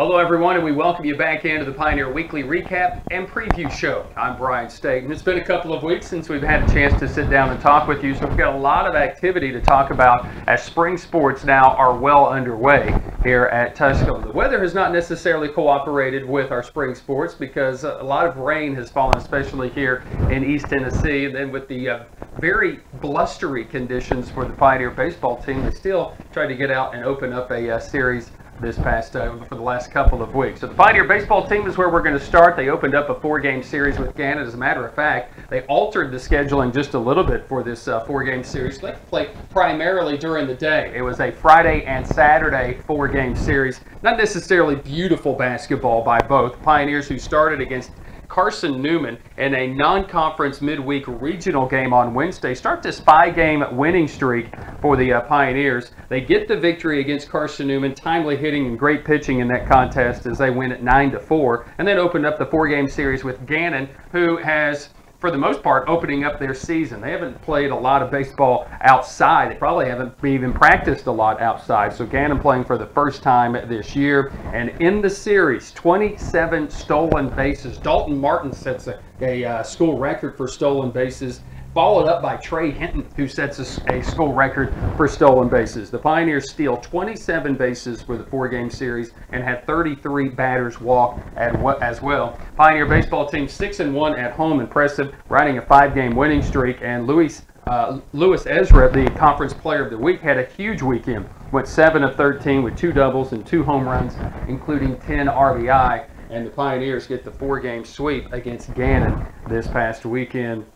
Hello everyone, and we welcome you back into the Pioneer Weekly Recap and Preview Show. I'm Brian State, and it's been a couple of weeks since we've had a chance to sit down and talk with you, so we've got a lot of activity to talk about as spring sports now are well underway here at Tusculum. The weather has not necessarily cooperated with our spring sports because a lot of rain has fallen, especially here in East Tennessee, and then with the very blustery conditions for the Pioneer baseball team, they still tried to get out and open up a series this past for the last couple of weeks. So the Pioneer baseball team is where we're going to start. They opened up a 4-game series with Gannon. As a matter of fact, they altered the scheduling just a little bit for this 4-game series. They played primarily during the day. It was a Friday and Saturday 4-game series. Not necessarily beautiful basketball by both. Pioneers, who started against Carson Newman in a non-conference midweek regional game on Wednesday, start this 5-game winning streak for the Pioneers. They get the victory against Carson Newman, timely hitting and great pitching in that contest as they win at 9-4, and then opened up the 4-game series with Gannon, who has, for the most part, opening up their season. They haven't played a lot of baseball outside. They probably haven't even practiced a lot outside. So Gannon playing for the first time this year. And in the series, 27 stolen bases. Dalton Martin sets a school record for stolen bases, followed up by Trey Hinton, who sets a school record for stolen bases. The Pioneers steal 27 bases for the 4-game series and had 33 batters walk as well. Pioneer baseball team 6-1 at home, impressive, riding a 5-game winning streak. And Louis Ezra, the conference player of the week, had a huge weekend. Went 7 of 13 with 2 doubles and 2 home runs, including 10 RBI. And the Pioneers get the 4-game sweep against Gannon this past weekend.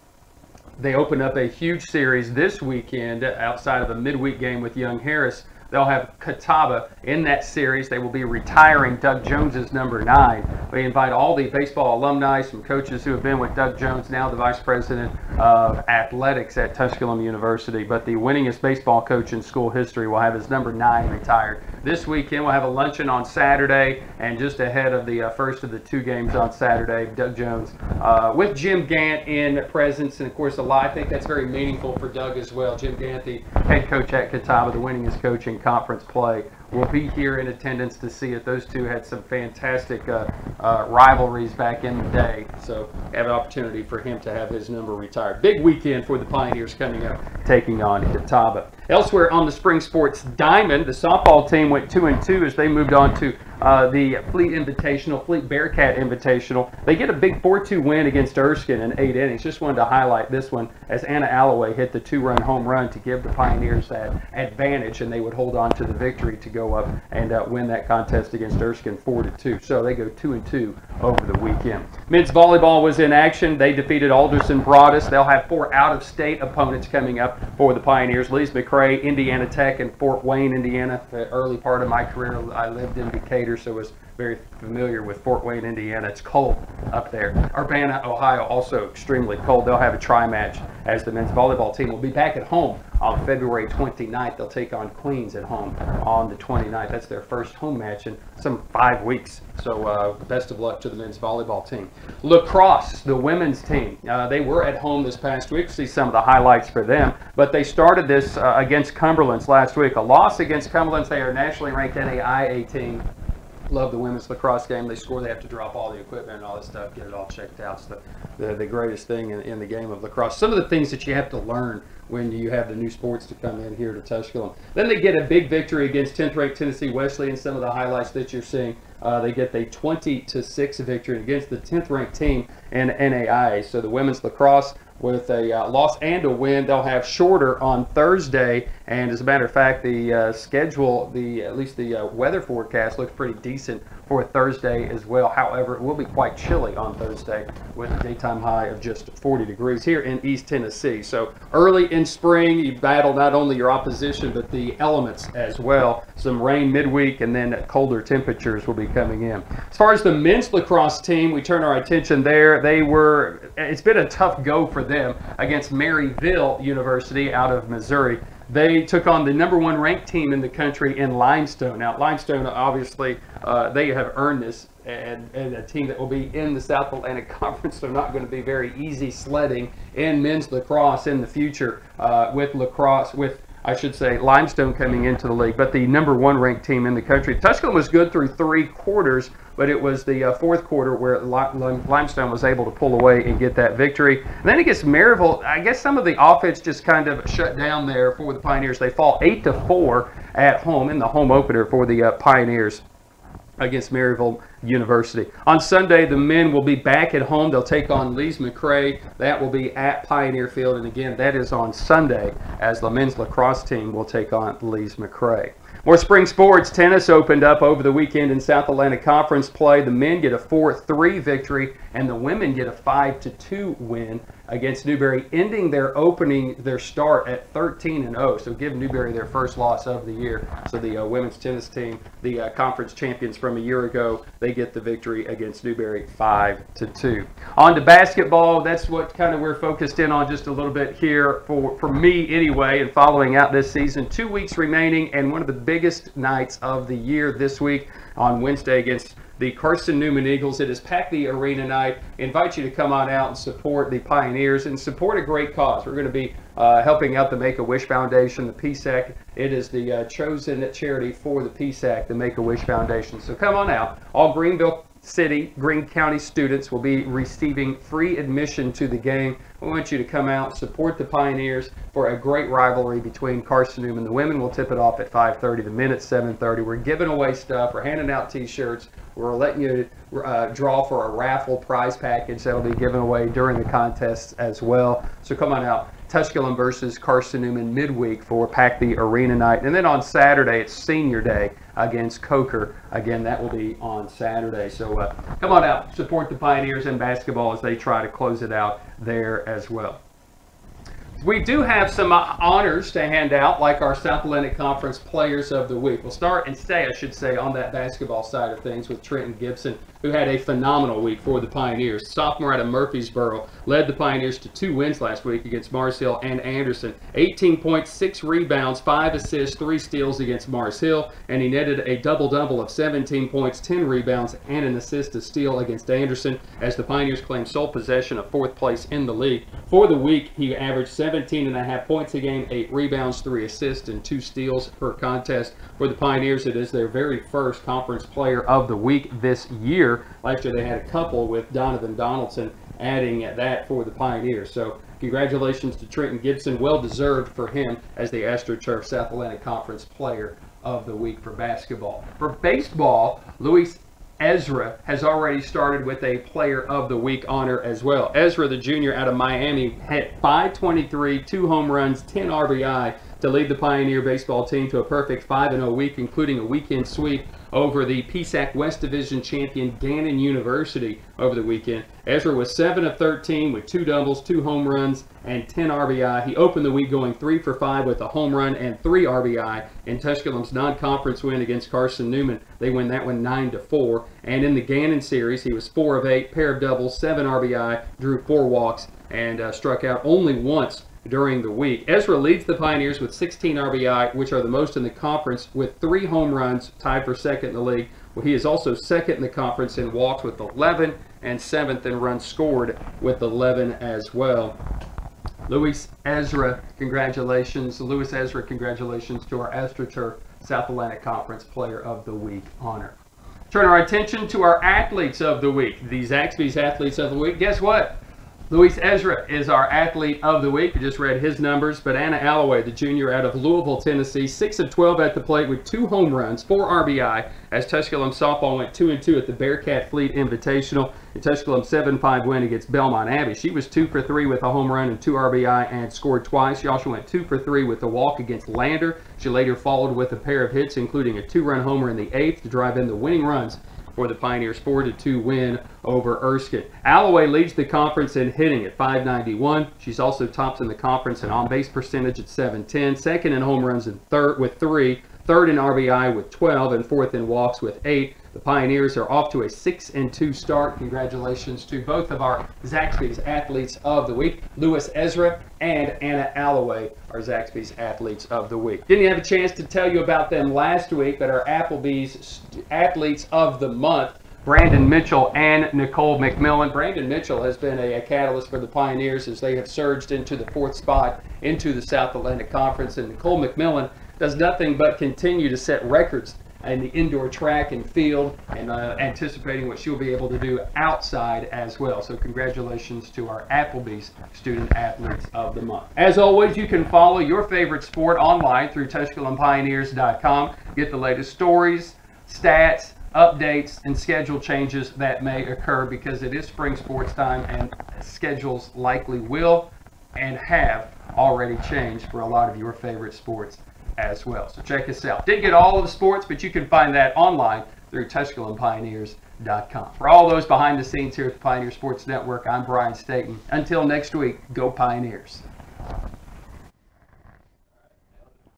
They open up a huge series this weekend outside of a midweek game with Young Harris. They'll have Catawba in that series. They will be retiring Doug Jones's number 9. We invite all the baseball alumni, some coaches who have been with Doug Jones, now the vice president of athletics at Tusculum University. But the winningest baseball coach in school history will have his number 9 retired. This weekend we'll have a luncheon on Saturday, and just ahead of the first of the 2 games on Saturday, Doug Jones with Jim Gant in presence. And of course, I think that's very meaningful for Doug as well. Jim Gant, the head coach at Catawba, the winningest coach in conference play, will be here in attendance to see it. Those two had some fantastic rivalries back in the day, so have an opportunity for him to have his number retired. Big weekend for the Pioneers coming up, taking on Catawba. Elsewhere on the spring sports diamond, the softball team went 2-2 as they moved on to the Fleet Bearcat Invitational. They get a big 4-2 win against Erskine in 8 innings. Just wanted to highlight this one as Anna Alloway hit the 2-run home run to give the Pioneers that advantage, and they would hold on to the victory to go up and win that contest against Erskine 4-2. So they go 2-2 over the weekend. Men's volleyball was in action. They defeated Alderson Broadus. They'll have 4 out-of-state opponents coming up for the Pioneers. Lee's McRae, Indiana Tech, and Fort Wayne, Indiana. The early part of my career, I lived in Decatur, so was very familiar with Fort Wayne, Indiana. It's cold up there. Urbana, Ohio, also extremely cold. They'll have a tri-match as the men's volleyball team will be back at home on February 29th. They'll take on Queens at home on the 29th. That's their first home match in some 5 weeks. So best of luck to the men's volleyball team. Lacrosse, the women's team, they were at home this past week. See some of the highlights for them. But they started this against Cumberland's last week. A loss against Cumberland's. They are nationally ranked NAIA team. Love the women's lacrosse game. They score, they have to drop all the equipment and all this stuff, get it all checked out. It's the greatest thing in the game of lacrosse. Some of the things that you have to learn when you have the new sports to come in here to Tusculum. Then they get a big victory against 10th ranked Tennessee Wesleyan. Some of the highlights that you're seeing, they get the 20-6 victory against the 10th ranked team in NAIA. So the women's lacrosse, with a loss and a win, they'll have shorter on Thursday. And as a matter of fact, the schedule, at least the weather forecast, looks pretty decent for Thursday as well. However, it will be quite chilly on Thursday with a daytime high of just 40 degrees here in East Tennessee. So early in spring, you battle not only your opposition, but the elements as well. Some rain midweek, and then colder temperatures will be coming in. As far as the men's lacrosse team, we turn our attention there. It's been a tough go for them against Maryville University out of Missouri. They took on the #1 ranked team in the country in Limestone. Now, Limestone, obviously, they have earned this, and a team that will be in the South Atlantic Conference, so not going to be very easy sledding in men's lacrosse in the future with I should say, Limestone coming into the league, but the #1 ranked team in the country. Tusculum was good through 3 quarters, but it was the 4th quarter where Limestone was able to pull away and get that victory. And then against Maryville, I guess some of the offense just kind of shut down there for the Pioneers. They fall 8-4 at home in the home opener for the Pioneers against Maryville University. On Sunday, the men will be back at home. They'll take on Lees-McRae. That will be at Pioneer Field, and again, that is on Sunday, as the men's lacrosse team will take on Lees-McRae. More spring sports. Tennis opened up over the weekend in South Atlantic Conference play. The men get a 4-3 victory, and the women get a 5-2 win against Newberry, ending their start at 13-0. So give Newberry their first loss of the year. So the women's tennis team, the conference champions from a year ago, they get the victory against Newberry 5-2. On to basketball. That's what kind of we're focused in on just a little bit here for me anyway, and following out this season. 2 weeks remaining, and one of the biggest nights of the year this week on Wednesday against the Carson-Newman Eagles. It is Pack the Arena night. I invite you to come on out and support the Pioneers and support a great cause. We're going to be helping out the Make-A-Wish Foundation, the PSAC. It is the chosen charity for the PSAC, the Make-A-Wish Foundation. So come on out. All Greenville Greene County students will be receiving free admission to the game. We want you to come out, support the Pioneers for a great rivalry between Carson-Newman. The women will tip it off at 5:30, the men at 7:30. We're giving away stuff. We're handing out t-shirts. We're letting you draw for a raffle prize package that'll be given away during the contest as well. So come on out. Tusculum versus Carson-Newman midweek for Pack the Arena night. And then on Saturday, it's senior day against Coker. Again, that will be on Saturday. So come on out, support the Pioneers in basketball as they try to close it out there as well. We do have some honors to hand out, like our South Atlantic Conference Players of the Week. We'll start and stay, I should say, on that basketball side of things with Trenton Gibson, who had a phenomenal week for the Pioneers. Sophomore out of Murfreesboro, led the Pioneers to 2 wins last week against Mars Hill and Anderson. 18 points, 6 rebounds, 5 assists, 3 steals against Mars Hill, and he netted a double-double of 17 points, 10 rebounds, and an assist, a steal against Anderson, as the Pioneers claim sole possession of 4th place in the league. For the week, he averaged 17.5 points a game, 8 rebounds, 3 assists, and 2 steals per contest. For the Pioneers, it is their very first Conference Player of the Week this year. Last year they had a couple with Donovan Donaldson adding that for the Pioneers. So congratulations to Trenton Gibson. Well deserved for him as the AstroTurf South Atlantic Conference Player of the Week for basketball. For baseball, Luis Ezra has already started with a Player of the Week honor as well. Ezra, the junior out of Miami, hit .523, 2 home runs, 10 RBI to lead the Pioneer baseball team to a perfect 5-0 week, including a weekend sweep over the PSAC West Division champion Gannon University over the weekend. Ezra was 7 of 13 with 2 doubles, 2 home runs, and 10 RBI. He opened the week going 3 for 5 with a home run and 3 RBI in Tusculum's non-conference win against Carson-Newman. They win that one 9-4. And in the Gannon series, he was 4 of 8, pair of doubles, 7 RBI, drew 4 walks, and struck out only once during the week. Ezra leads the Pioneers with 16 RBI, which are the most in the conference, with 3 home runs, tied for second in the league. Well, he is also second in the conference in walks with 11 and 7th in runs scored with 11 as well. Luis Ezra, congratulations. Luis Ezra, congratulations to our AstroTurf South Atlantic Conference Player of the Week honor. Turn our attention to our Athletes of the Week. The Zaxby's Athletes of the Week. Guess what? Luis Ezra is our Athlete of the Week. We just read his numbers, but Anna Alloway, the junior out of Louisville, Tennessee, 6 of 12 at the plate with 2 home runs, 4 RBI, as Tusculum softball went 2-2 at the Bearcat Fleet Invitational. In Tusculum's 7-5 win against Belmont Abbey, she was 2 for 3 with a home run and 2 RBI and scored twice. She also went 2 for 3 with a walk against Lander. She later followed with a pair of hits, including a 2-run homer in the 8th to drive in the winning runs for the Pioneers' 4-2 win over Erskine. Alloway leads the conference in hitting at .591. She's also tops in the conference in on-base percentage at .710, second in home runs with 3, third in RBI with 12, and 4th in walks with 8. The Pioneers are off to a 6-2 start. Congratulations to both of our Zaxby's Athletes of the Week. Luis Ezra and Anna Alloway are Zaxby's Athletes of the Week. Didn't have a chance to tell you about them last week, but our Applebee's Athletes of the Month Brandon Mitchell and Nicole McMillan. Brandon Mitchell has been a catalyst for the Pioneers as they have surged into the 4th spot into the South Atlantic Conference, and Nicole McMillan does nothing but continue to set records in the indoor track and field, and anticipating what she'll be able to do outside as well. So congratulations to our Applebees Student Athletes of the Month. As always, you can follow your favorite sport online through TusculumPioneers.com. Get the latest stories, stats, updates, and schedule changes that may occur, because it is spring sports time and schedules likely will and have already changed for a lot of your favorite sports as well. So check us out. Didn't get all of the sports, but you can find that online through TusculumPioneers.com. For all those behind the scenes here at the Pioneer Sports Network, I'm Brian Staten. Until next week, go Pioneers.